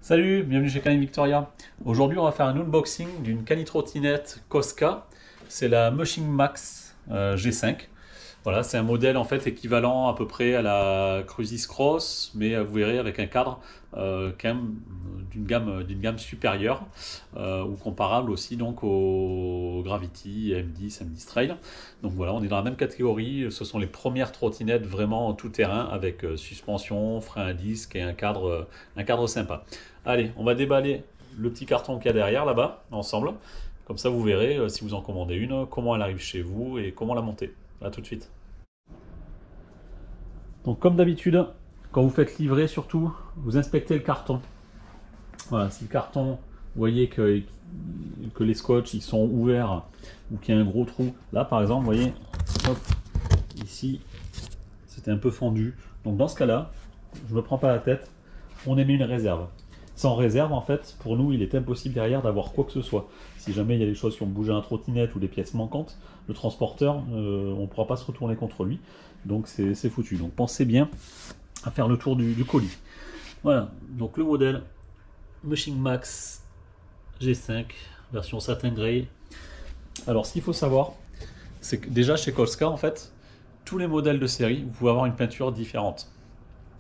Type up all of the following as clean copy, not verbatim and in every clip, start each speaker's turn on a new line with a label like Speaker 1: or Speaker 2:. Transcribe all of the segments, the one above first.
Speaker 1: Salut, bienvenue chez Canine Victoria. Aujourd'hui, on va faire un unboxing d'une canitrottinette Cosca. C'est la Mushing Max G5. Voilà, c'est un modèle en fait équivalent à peu près à la Cruisis Cross, mais vous verrez avec un cadre quand même d'une gamme supérieure ou comparable aussi donc au Gravity, M10, M10 Trail. Donc voilà, on est dans la même catégorie. Ce sont les premières trottinettes vraiment tout terrain avec suspension, frein à disque et un cadre sympa. Allez, on va déballer le petit carton qu'il y a derrière là-bas ensemble. Comme ça, vous verrez si vous en commandez une, comment elle arrive chez vous et comment la monter. A tout de suite. Donc comme d'habitude, quand vous faites livrer surtout, vous inspectez le carton. Voilà, si le carton, vous voyez que les scotch ils sont ouverts ou qu'il y a un gros trou, là par exemple, vous voyez, hop, ici, c'était un peu fendu. Donc dans ce cas-là, je ne me prends pas la tête, on émet une réserve. Sans réserve, en fait, pour nous, il est impossible derrière d'avoir quoi que ce soit. Si jamais il y a des choses qui ont bougé un trottinette ou des pièces manquantes, le transporteur, on ne pourra pas se retourner contre lui. Donc c'est foutu. Donc pensez bien à faire le tour du colis. Voilà, donc le modèle Mushing Max G5, version satin grey. Alors ce qu'il faut savoir, c'est que déjà chez Cosca, en fait, tous les modèles de série, vous pouvez avoir une peinture différente.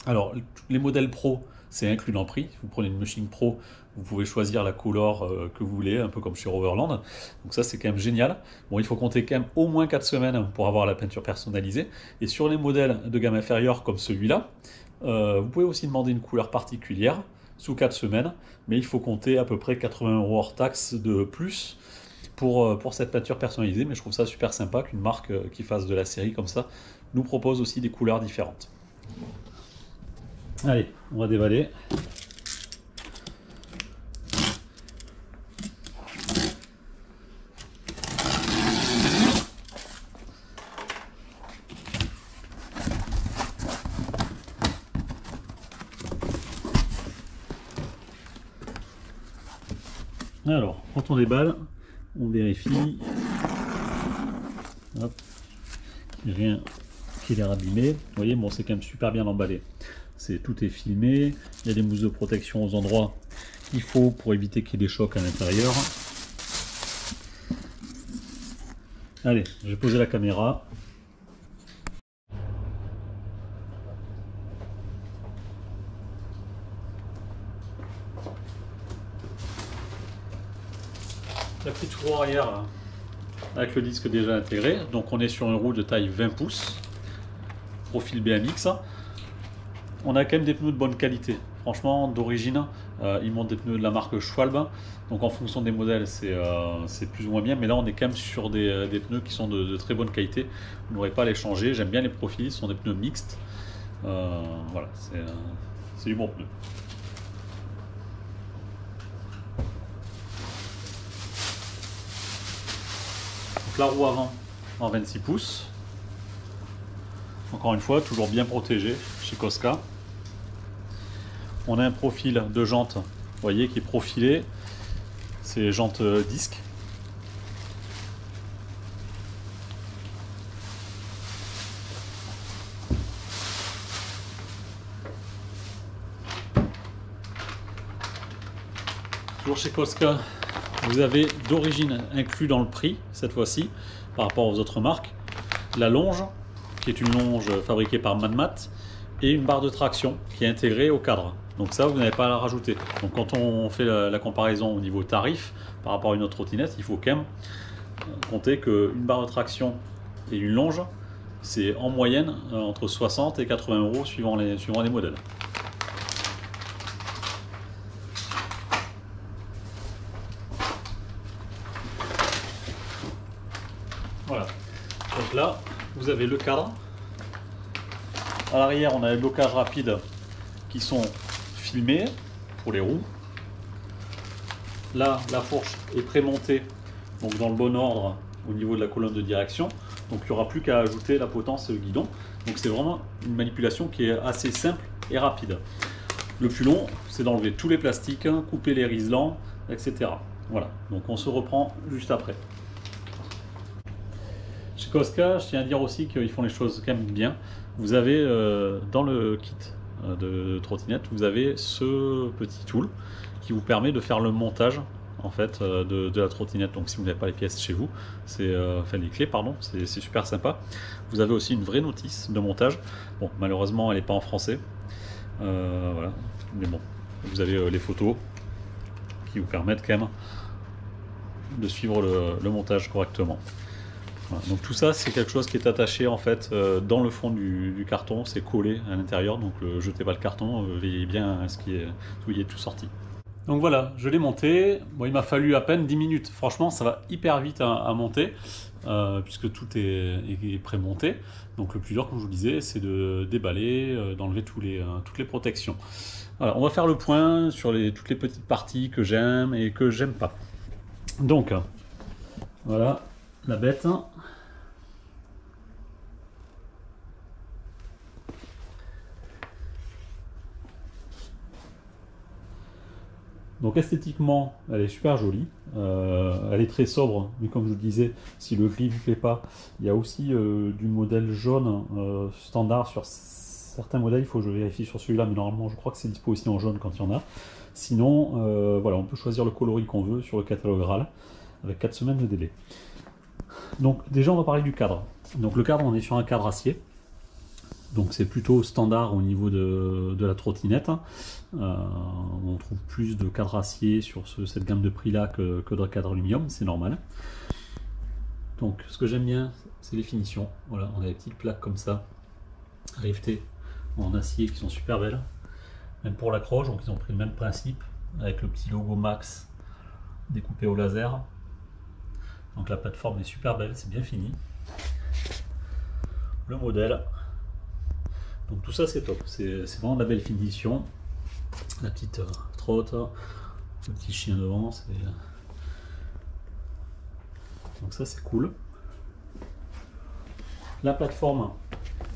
Speaker 1: Alors, les modèles Pro, c'est inclus dans le prix. Vous prenez une Mushing Pro, vous pouvez choisir la couleur que vous voulez, un peu comme chez Roverland. Donc ça, c'est quand même génial. Bon, il faut compter quand même au moins 4 semaines pour avoir la peinture personnalisée. Et sur les modèles de gamme inférieure comme celui-là, vous pouvez aussi demander une couleur particulière sous 4 semaines. Mais il faut compter à peu près 80 € hors taxe de plus pour cette peinture personnalisée. Mais je trouve ça super sympa qu'une marque qui fasse de la série comme ça nous propose aussi des couleurs différentes. Allez, on va déballer. Alors, quand on déballe, on vérifie qu'il est abîmé. Vous voyez, bon, c'est quand même super bien emballé. Tout est filmé, il y a des mousses de protection aux endroits qu'il faut pour éviter qu'il y ait des chocs à l'intérieur. Allez, je vais poser la caméra. La petite roue arrière là, avec le disque déjà intégré, donc on est sur une roue de taille 20 pouces, profil BMX. On a quand même des pneus de bonne qualité. Franchement, d'origine, ils montent des pneus de la marque Schwalbe. Donc en fonction des modèles, c'est plus ou moins bien. Mais là, on est quand même sur des pneus qui sont de très bonne qualité. Vous n'aurez pas à les changer. J'aime bien les profils. Ce sont des pneus mixtes. Voilà, c'est du bon pneu. Donc la roue avant en 26 pouces. Encore une fois, toujours bien protégé chez Cosca. On a un profil de jante, vous voyez, qui est profilé. C'est jantes disque. Toujours chez Cosca, vous avez d'origine inclus dans le prix, cette fois-ci, par rapport aux autres marques, la longe, qui est une longe fabriquée par Manmat, et une barre de traction qui est intégrée au cadre. Donc ça, vous n'avez pas à la rajouter. Donc quand on fait la comparaison au niveau tarif par rapport à une autre trottinette, il faut quand même compter qu'une barre de traction et une longe, c'est en moyenne entre 60 et 80 € suivant les modèles. Voilà. Donc là, vous avez le cadre. À l'arrière, on a les blocages rapides qui sont filmés pour les roues. Là, la fourche est prémontée, donc dans le bon ordre au niveau de la colonne de direction. Donc il n'y aura plus qu'à ajouter la potence et le guidon. Donc c'est vraiment une manipulation qui est assez simple et rapide. Le plus long, c'est d'enlever tous les plastiques, couper les riselants, etc. Voilà, donc on se reprend juste après. Chez Cosca, je tiens à dire aussi qu'ils font les choses quand même bien. Vous avez dans le kit de trottinette, vous avez ce petit tool qui vous permet de faire le montage en fait de la trottinette. Donc si vous n'avez pas les pièces chez vous, enfin les clés pardon, c'est super sympa. Vous avez aussi une vraie notice de montage. Bon, malheureusement elle n'est pas en français, voilà, mais bon, vous avez les photos qui vous permettent quand même de suivre le montage correctement. Voilà. Donc tout ça c'est quelque chose qui est attaché en fait dans le fond du carton, c'est collé à l'intérieur, donc jetez pas le carton, veillez bien à ce qu'il y ait tout sorti. Donc voilà, je l'ai monté. Bon, il m'a fallu à peine 10 minutes. Franchement, ça va hyper vite à monter, puisque tout est pré-monté. Donc le plus dur, comme je vous le disais, c'est de déballer, d'enlever toutes les protections. Voilà, on va faire le point sur toutes les petites parties que j'aime et que j'aime pas. Donc, voilà, la bête. Donc esthétiquement, elle est super jolie, elle est très sobre, mais comme je vous le disais, si le gris ne vous plaît pas, il y a aussi du modèle jaune standard sur certains modèles, il faut que je vérifie sur celui-là, mais normalement je crois que c'est dispo aussi en jaune quand il y en a. Sinon, voilà, on peut choisir le coloris qu'on veut sur le catalogue RAL, avec 4 semaines de délai. Donc déjà on va parler du cadre. Donc le cadre, on est sur un cadre acier. Donc c'est plutôt standard au niveau de la trottinette. On trouve plus de cadre acier sur cette gamme de prix là que de cadre aluminium, c'est normal. Donc ce que j'aime bien, c'est les finitions. Voilà, on a des petites plaques comme ça, rivetées en acier qui sont super belles. Même pour l'accroche, donc ils ont pris le même principe, avec le petit logo Max découpé au laser. Donc la plateforme est super belle, c'est bien fini. Le modèle. Donc tout ça c'est top, c'est vraiment de la belle finition. La petite trotte, le petit chien devant, donc ça c'est cool. La plateforme,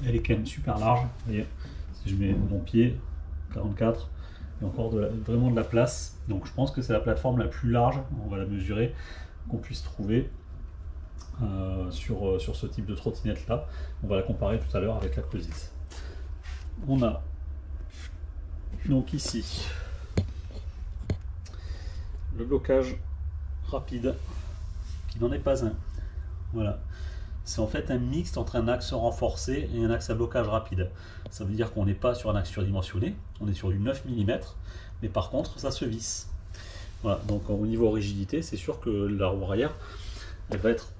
Speaker 1: elle est quand même super large. Vous voyez, si je mets mon pied, 44, il y a encore vraiment de la place. Donc je pense que c'est la plateforme la plus large, on va la mesurer, qu'on puisse trouver sur ce type de trottinette là. On va la comparer tout à l'heure avec la Cruisis. On a donc ici le blocage rapide qui n'en est pas un. Voilà, c'est en fait un mixte entre un axe renforcé et un axe à blocage rapide. Ça veut dire qu'on n'est pas sur un axe surdimensionné, on est sur du 9 mm, mais par contre ça se visse. Voilà, donc au niveau rigidité, c'est sûr que la roue arrière elle va être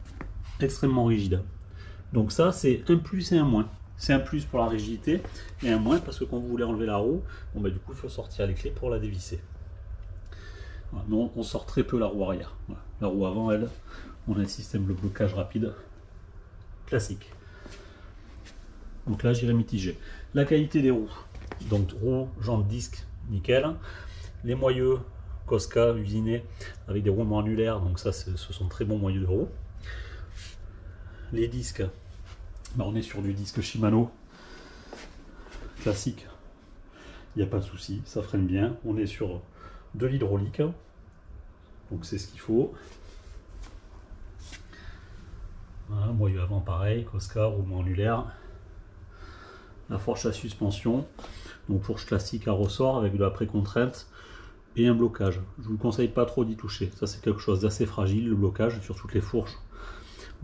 Speaker 1: extrêmement rigide. Donc ça c'est un plus et un moins. C'est un plus pour la rigidité et un moins parce que quand vous voulez enlever la roue, bon bah du coup il faut sortir les clés pour la dévisser. Voilà, non, on sort très peu la roue arrière. Voilà. La roue avant, elle, on a un système de blocage rapide classique. Donc là j'irai mitiger. La qualité des roues, donc roues, jantes, disques, nickel. Les moyeux Cosca usinés avec des roulements annulaires, donc ça ce sont de très bons moyeux de roues. Les disques. Bah, on est sur du disque Shimano classique, il n'y a pas de souci, ça freine bien. On est sur de l'hydraulique, donc c'est ce qu'il faut. Voilà, moyeu avant pareil, Cosca, roulement annulaire. La fourche à suspension, donc fourche classique à ressort avec de la précontrainte et un blocage. Je ne vous conseille pas trop d'y toucher, ça c'est quelque chose d'assez fragile, le blocage sur toutes les fourches.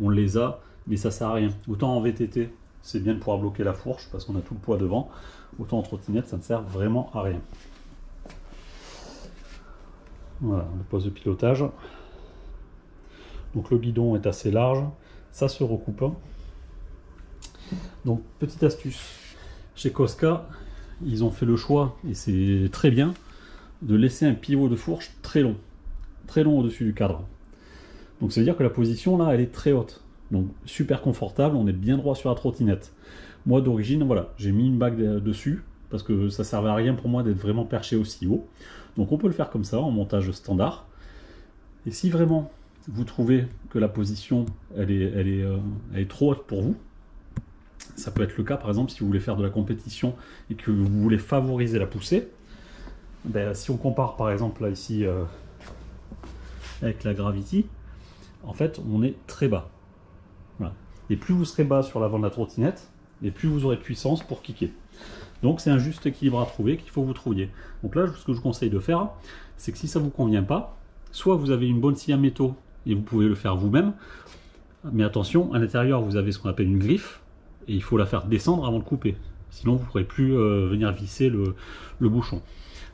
Speaker 1: On les a, mais ça sert à rien. Autant en VTT, c'est bien de pouvoir bloquer la fourche parce qu'on a tout le poids devant. Autant en trottinette, ça ne sert vraiment à rien. Voilà, le poste de pilotage. Donc le guidon est assez large, ça se recoupe. Donc petite astuce, chez Cosca, ils ont fait le choix, et c'est très bien, de laisser un pivot de fourche très long au-dessus du cadre. Donc ça veut dire que la position là, elle est très haute. Donc super confortable, on est bien droit sur la trottinette. Moi d'origine, voilà, j'ai mis une bague dessus parce que ça servait à rien pour moi d'être vraiment perché aussi haut. Donc on peut le faire comme ça en montage standard. Et si vraiment vous trouvez que la position elle est trop haute pour vous, ça peut être le cas par exemple si vous voulez faire de la compétition et que vous voulez favoriser la poussée. Ben, si on compare par exemple là ici avec la Gravity, en fait on est très bas. Voilà. Et plus vous serez bas sur l'avant de la trottinette, et plus vous aurez de puissance pour kicker. Donc c'est un juste équilibre à trouver qu'il faut que vous trouviez. Donc là, ce que je vous conseille de faire, c'est que si ça ne vous convient pas, soit vous avez une bonne scie à métaux et vous pouvez le faire vous-même, mais attention, à l'intérieur vous avez ce qu'on appelle une griffe, et il faut la faire descendre avant de couper. Sinon vous ne pourrez plus venir visser le bouchon.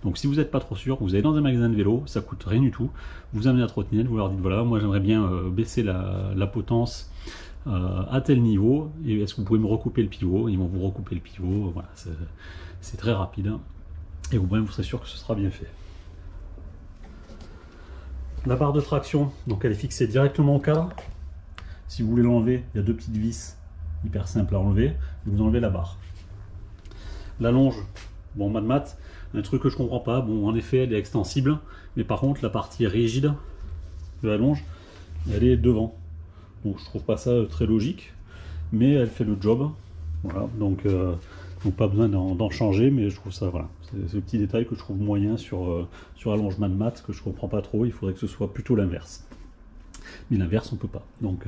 Speaker 1: Donc si vous n'êtes pas trop sûr, vous allez dans un magasin de vélo, ça coûte rien du tout, vous amenez la trottinette, vous leur dites voilà, moi j'aimerais bien baisser la potence à tel niveau, et est-ce que vous pouvez me recouper le pivot? Ils vont vous recouper le pivot, voilà, c'est très rapide, hein, et vous-même vous serez sûr que ce sera bien fait. La barre de traction, donc elle est fixée directement au cadre. Si vous voulez l'enlever, il y a deux petites vis hyper simples à enlever, vous enlevez la barre. La longe, bon, mat, un truc que je comprends pas, bon, en effet elle est extensible, mais par contre la partie rigide de la longe, elle est devant. Donc je trouve pas ça très logique, mais elle fait le job. Voilà, donc pas besoin d'en changer, mais je trouve ça, voilà, c'est le petit détail que je trouve moyen sur la longe mat, que je comprends pas trop. Il faudrait que ce soit plutôt l'inverse. Mais l'inverse on peut pas. Donc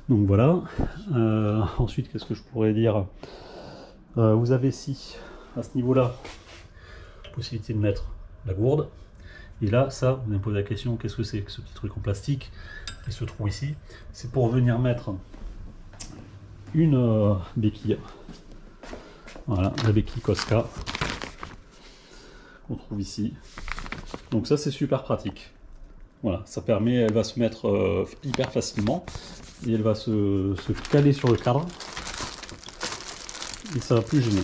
Speaker 1: voilà. Ensuite, qu'est-ce que je pourrais dire? Vous avez ici, à ce niveau-là, possibilité de mettre la gourde. Et là, ça, vous me posez la question, qu'est-ce que c'est que ce petit truc en plastique et ce trou ici? C'est pour venir mettre une béquille. Voilà, la béquille Cosca qu'on trouve ici. Donc ça, c'est super pratique. Voilà, ça permet, elle va se mettre hyper facilement et elle va se caler sur le cadre et ça va plus gêner.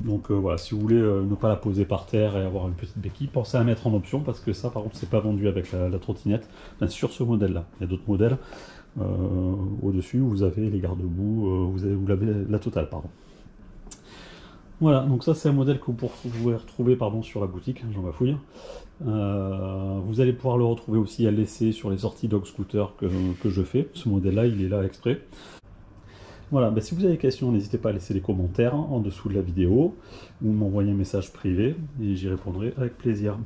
Speaker 1: Donc voilà, si vous voulez ne pas la poser par terre et avoir une petite béquille, pensez à mettre en option, parce que ça par contre c'est pas vendu avec la trottinette, enfin, sur ce modèle là. Il y a d'autres modèles au-dessus, vous avez les garde-boue, vous l'avez la totale, pardon. Voilà, donc ça c'est un modèle que vous pouvez retrouver sur la boutique, j'en bafouille. Vous allez pouvoir le retrouver aussi à l'essai sur les sorties dog scooter que je fais. Ce modèle là, il est là exprès. Voilà, si vous avez des questions, n'hésitez pas à laisser des commentaires en dessous de la vidéo ou m'envoyer un message privé et j'y répondrai avec plaisir.